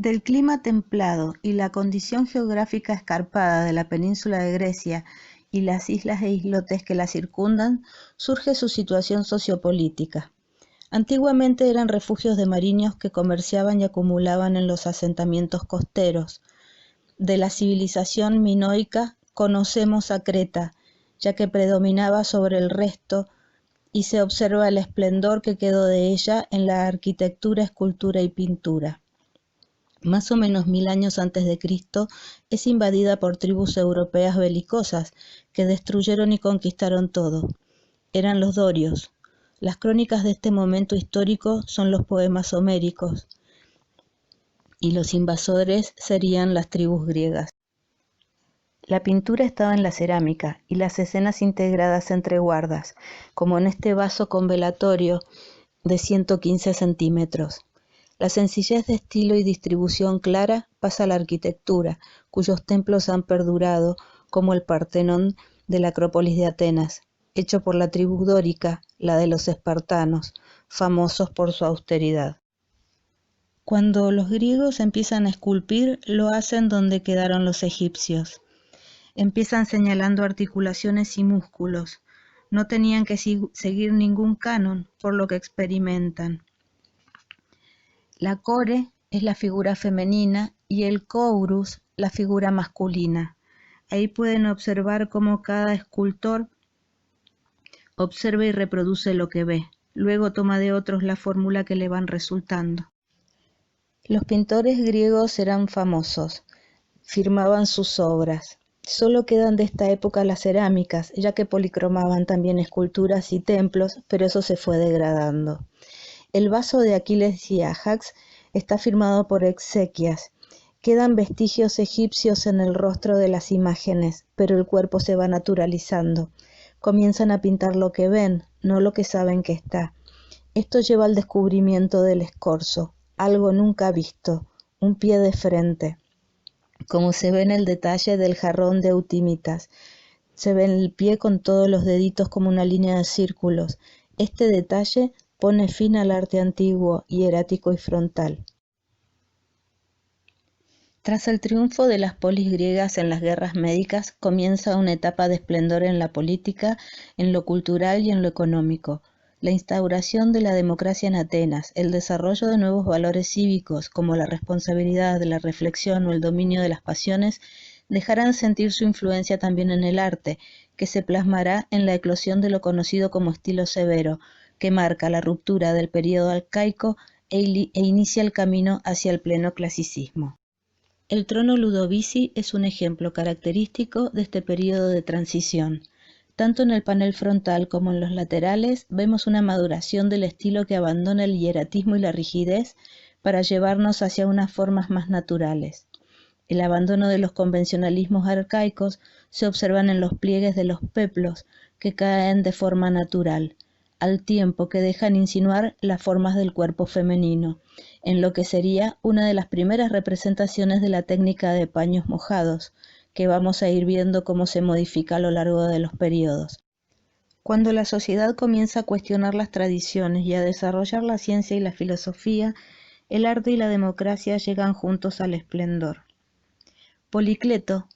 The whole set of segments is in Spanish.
Del clima templado y la condición geográfica escarpada de la península de Grecia y las islas e islotes que la circundan, surge su situación sociopolítica. Antiguamente eran refugios de marinos que comerciaban y acumulaban en los asentamientos costeros. De la civilización minoica conocemos a Creta, ya que predominaba sobre el resto y se observa el esplendor que quedó de ella en la arquitectura, escultura y pintura. Más o menos 1000 años antes de Cristo, es invadida por tribus europeas belicosas que destruyeron y conquistaron todo. Eran los dorios. Las crónicas de este momento histórico son los poemas homéricos, y los invasores serían las tribus griegas. La pintura estaba en la cerámica y las escenas integradas entre guardas, como en este vaso con velatorio de 115 centímetros. La sencillez de estilo y distribución clara pasa a la arquitectura, cuyos templos han perdurado, como el Partenón de la Acrópolis de Atenas, hecho por la tribu dórica, la de los espartanos, famosos por su austeridad. Cuando los griegos empiezan a esculpir, lo hacen donde quedaron los egipcios. Empiezan señalando articulaciones y músculos. No tenían que seguir ningún canon, por lo que experimentan. La core es la figura femenina y el kourus la figura masculina. Ahí pueden observar cómo cada escultor observa y reproduce lo que ve. Luego toma de otros la fórmula que le van resultando. Los pintores griegos eran famosos, firmaban sus obras. Solo quedan de esta época las cerámicas, ya que policromaban también esculturas y templos, pero eso se fue degradando. El vaso de Aquiles y Ajax está firmado por Exequias. Quedan vestigios egipcios en el rostro de las imágenes, pero el cuerpo se va naturalizando. Comienzan a pintar lo que ven, no lo que saben que está. Esto lleva al descubrimiento del escorzo, algo nunca visto, un pie de frente, como se ve en el detalle del jarrón de Eutimitas. Se ve el pie con todos los deditos como una línea de círculos. Este detalle pone fin al arte antiguo, hierático y frontal. Tras el triunfo de las polis griegas en las guerras médicas, comienza una etapa de esplendor en la política, en lo cultural y en lo económico. La instauración de la democracia en Atenas, el desarrollo de nuevos valores cívicos como la responsabilidad, la reflexión o el dominio de las pasiones, dejarán sentir su influencia también en el arte, que se plasmará en la eclosión de lo conocido como estilo severo, que marca la ruptura del período arcaico e inicia el camino hacia el pleno clasicismo. El trono Ludovisi es un ejemplo característico de este período de transición. Tanto en el panel frontal como en los laterales vemos una maduración del estilo que abandona el hieratismo y la rigidez para llevarnos hacia unas formas más naturales. El abandono de los convencionalismos arcaicos se observan en los pliegues de los peplos, que caen de forma natural, al tiempo que dejan insinuar las formas del cuerpo femenino, en lo que sería una de las primeras representaciones de la técnica de paños mojados, que vamos a ir viendo cómo se modifica a lo largo de los periodos. Cuando la sociedad comienza a cuestionar las tradiciones y a desarrollar la ciencia y la filosofía, el arte y la democracia llegan juntos al esplendor. Policleto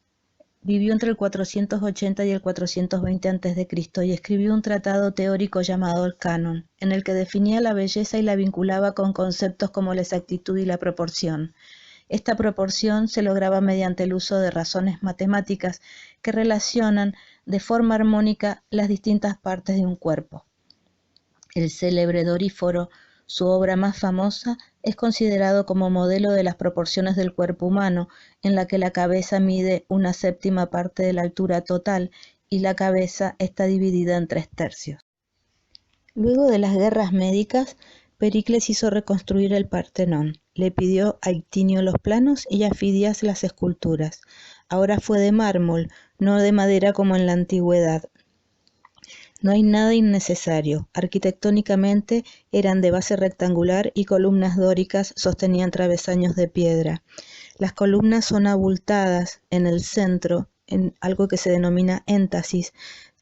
vivió entre el 480 y el 420 a.C. y escribió un tratado teórico llamado el Canon, en el que definía la belleza y la vinculaba con conceptos como la exactitud y la proporción. Esta proporción se lograba mediante el uso de razones matemáticas que relacionan de forma armónica las distintas partes de un cuerpo. El célebre Doríforo, su obra más famosa, es considerado como modelo de las proporciones del cuerpo humano, en la que la cabeza mide 1/7 parte de la altura total y la cabeza está dividida en 3/3. Luego de las guerras médicas, Pericles hizo reconstruir el Partenón. Le pidió a Ictinio los planos y a Fidias las esculturas. Ahora fue de mármol, no de madera como en la antigüedad. No hay nada innecesario. Arquitectónicamente eran de base rectangular y columnas dóricas sostenían travesaños de piedra. Las columnas son abultadas en el centro, en algo que se denomina éntasis.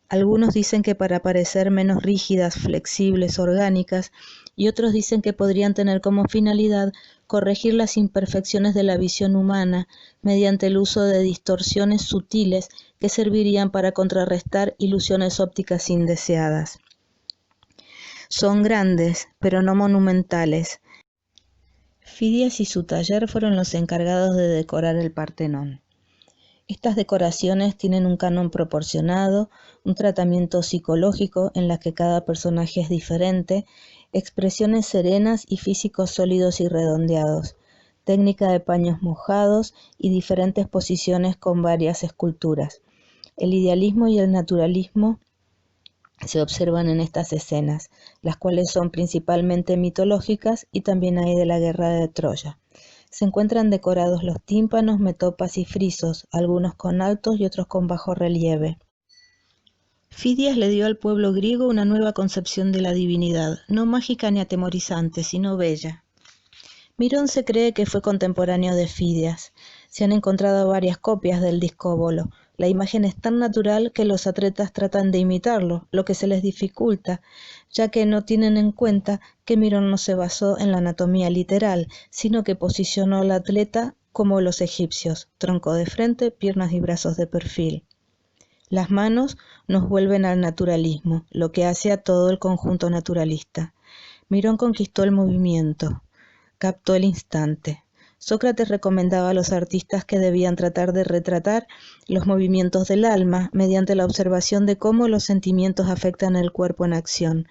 Algunos dicen que para parecer menos rígidas, flexibles, orgánicas, y otros dicen que podrían tener como finalidad corregir las imperfecciones de la visión humana mediante el uso de distorsiones sutiles que servirían para contrarrestar ilusiones ópticas indeseadas. Son grandes, pero no monumentales. Fidias y su taller fueron los encargados de decorar el Partenón. Estas decoraciones tienen un canon proporcionado, un tratamiento psicológico en la que cada personaje es diferente, expresiones serenas y físicos sólidos y redondeados, técnica de paños mojados y diferentes posiciones con varias esculturas. El idealismo y el naturalismo se observan en estas escenas, las cuales son principalmente mitológicas y también hay de la guerra de Troya. Se encuentran decorados los tímpanos, metopas y frisos, algunos con altos y otros con bajo relieve. Fidias le dio al pueblo griego una nueva concepción de la divinidad, no mágica ni atemorizante, sino bella. Mirón se cree que fue contemporáneo de Fidias. Se han encontrado varias copias del discóbolo. La imagen es tan natural que los atletas tratan de imitarlo, lo que se les dificulta, ya que no tienen en cuenta que Mirón no se basó en la anatomía literal, sino que posicionó al atleta como los egipcios, tronco de frente, piernas y brazos de perfil. Las manos nos vuelven al naturalismo, lo que hace a todo el conjunto naturalista. Mirón conquistó el movimiento, captó el instante. Sócrates recomendaba a los artistas que debían tratar de retratar los movimientos del alma mediante la observación de cómo los sentimientos afectan el cuerpo en acción.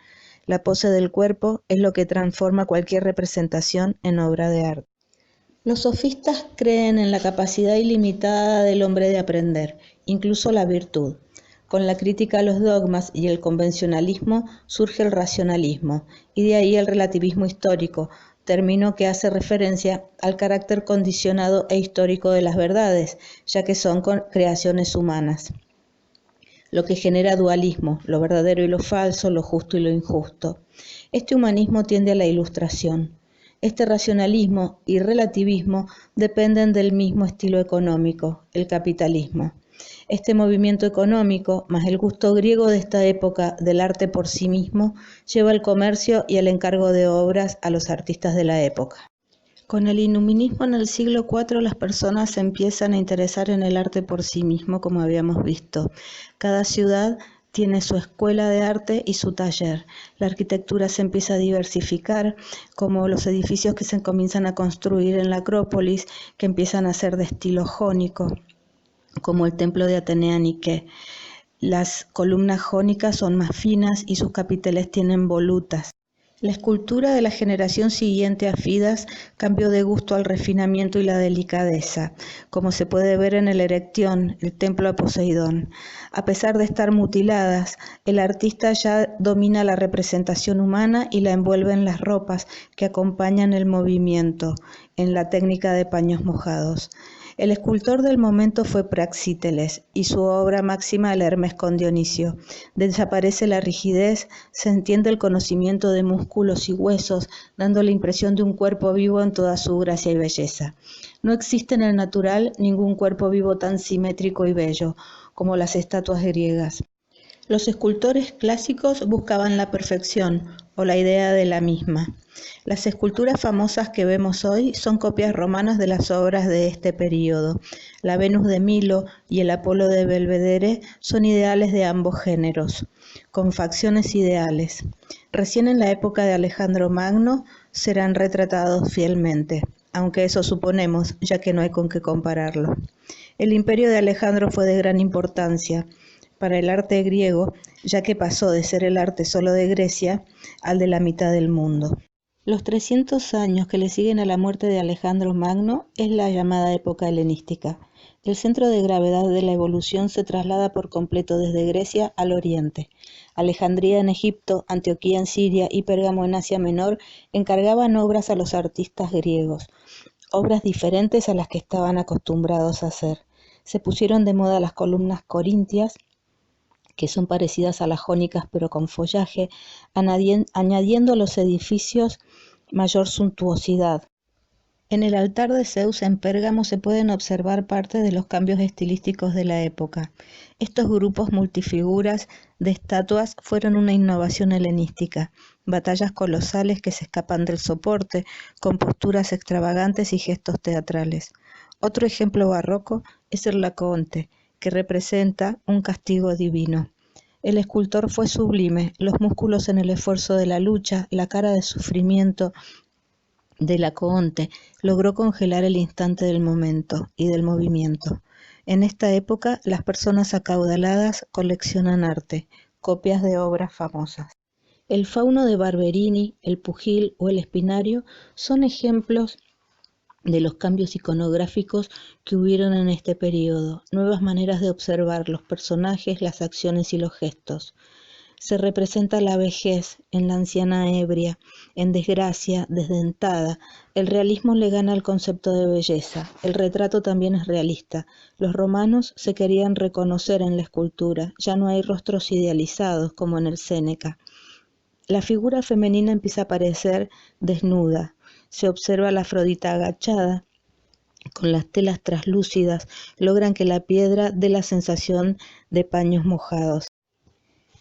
La pose del cuerpo es lo que transforma cualquier representación en obra de arte. Los sofistas creen en la capacidad ilimitada del hombre de aprender, incluso la virtud. Con la crítica a los dogmas y el convencionalismo surge el racionalismo, y de ahí el relativismo histórico, término que hace referencia al carácter condicionado e histórico de las verdades, ya que son creaciones humanas, lo que genera dualismo, lo verdadero y lo falso, lo justo y lo injusto. Este humanismo tiende a la ilustración. Este racionalismo y relativismo dependen del mismo estilo económico, el capitalismo. Este movimiento económico, más el gusto griego de esta época del arte por sí mismo, lleva el comercio y el encargo de obras a los artistas de la época. Con el iluminismo en el siglo IV las personas se empiezan a interesar en el arte por sí mismo, como habíamos visto. Cada ciudad tiene su escuela de arte y su taller. La arquitectura se empieza a diversificar, como los edificios que se comienzan a construir en la Acrópolis, que empiezan a ser de estilo jónico, como el templo de Atenea Nike. Las columnas jónicas son más finas y sus capiteles tienen volutas. La escultura de la generación siguiente a Fidias cambió de gusto al refinamiento y la delicadeza, como se puede ver en el Erectión, el templo a Poseidón. A pesar de estar mutiladas, el artista ya domina la representación humana y la envuelve en las ropas que acompañan el movimiento, en la técnica de paños mojados. El escultor del momento fue Praxíteles y su obra máxima el Hermes con Dionisio. Desaparece la rigidez, se entiende el conocimiento de músculos y huesos, dando la impresión de un cuerpo vivo en toda su gracia y belleza. No existe en el natural ningún cuerpo vivo tan simétrico y bello como las estatuas griegas. Los escultores clásicos buscaban la perfección o la idea de la misma. Las esculturas famosas que vemos hoy son copias romanas de las obras de este período. La Venus de Milo y el Apolo de Belvedere son ideales de ambos géneros, con facciones ideales. Recién en la época de Alejandro Magno serán retratados fielmente, aunque eso suponemos, ya que no hay con qué compararlo. El imperio de Alejandro fue de gran importancia para el arte griego, ya que pasó de ser el arte solo de Grecia al de la mitad del mundo. Los 300 años que le siguen a la muerte de Alejandro Magno es la llamada época helenística. El centro de gravedad de la evolución se traslada por completo desde Grecia al Oriente. Alejandría en Egipto, Antioquía en Siria y Pérgamo en Asia Menor encargaban obras a los artistas griegos, obras diferentes a las que estaban acostumbrados a hacer. Se pusieron de moda las columnas corintias, que son parecidas a las jónicas pero con follaje, añadiendo a los edificios mayor suntuosidad. En el altar de Zeus en Pérgamo se pueden observar parte de los cambios estilísticos de la época. Estos grupos multifiguras de estatuas fueron una innovación helenística. batallas colosales que se escapan del soporte, con posturas extravagantes y gestos teatrales. Otro ejemplo barroco es el Laocoonte, que representa un castigo divino. El escultor fue sublime, los músculos en el esfuerzo de la lucha, la cara de sufrimiento de Laocoonte logró congelar el instante del momento y del movimiento. En esta época, las personas acaudaladas coleccionan arte, copias de obras famosas. El fauno de Barberini, el pugil o el espinario son ejemplos de los cambios iconográficos que hubieron en este periodo, nuevas maneras de observar los personajes, las acciones y los gestos. Se representa la vejez en la anciana ebria, en desgracia, desdentada. El realismo le gana al concepto de belleza. El retrato también es realista. Los romanos se querían reconocer en la escultura. Ya no hay rostros idealizados como en el Séneca. La figura femenina empieza a aparecer desnuda. Se observa a la Afrodita agachada, con las telas traslúcidas, logran que la piedra dé la sensación de paños mojados.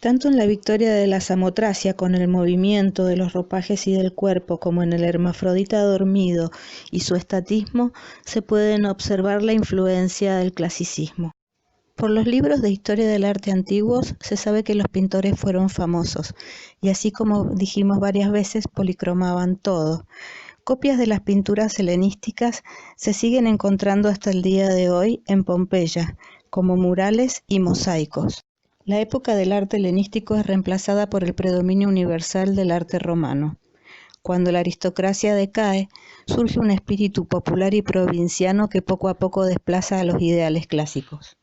Tanto en la victoria de la Samotracia con el movimiento de los ropajes y del cuerpo, como en el hermafrodita dormido y su estatismo, se pueden observar la influencia del clasicismo. Por los libros de historia del arte antiguos se sabe que los pintores fueron famosos, y así como dijimos varias veces, policromaban todo. Copias de las pinturas helenísticas se siguen encontrando hasta el día de hoy en Pompeya, como murales y mosaicos. La época del arte helenístico es reemplazada por el predominio universal del arte romano. Cuando la aristocracia decae, surge un espíritu popular y provinciano que poco a poco desplaza a los ideales clásicos.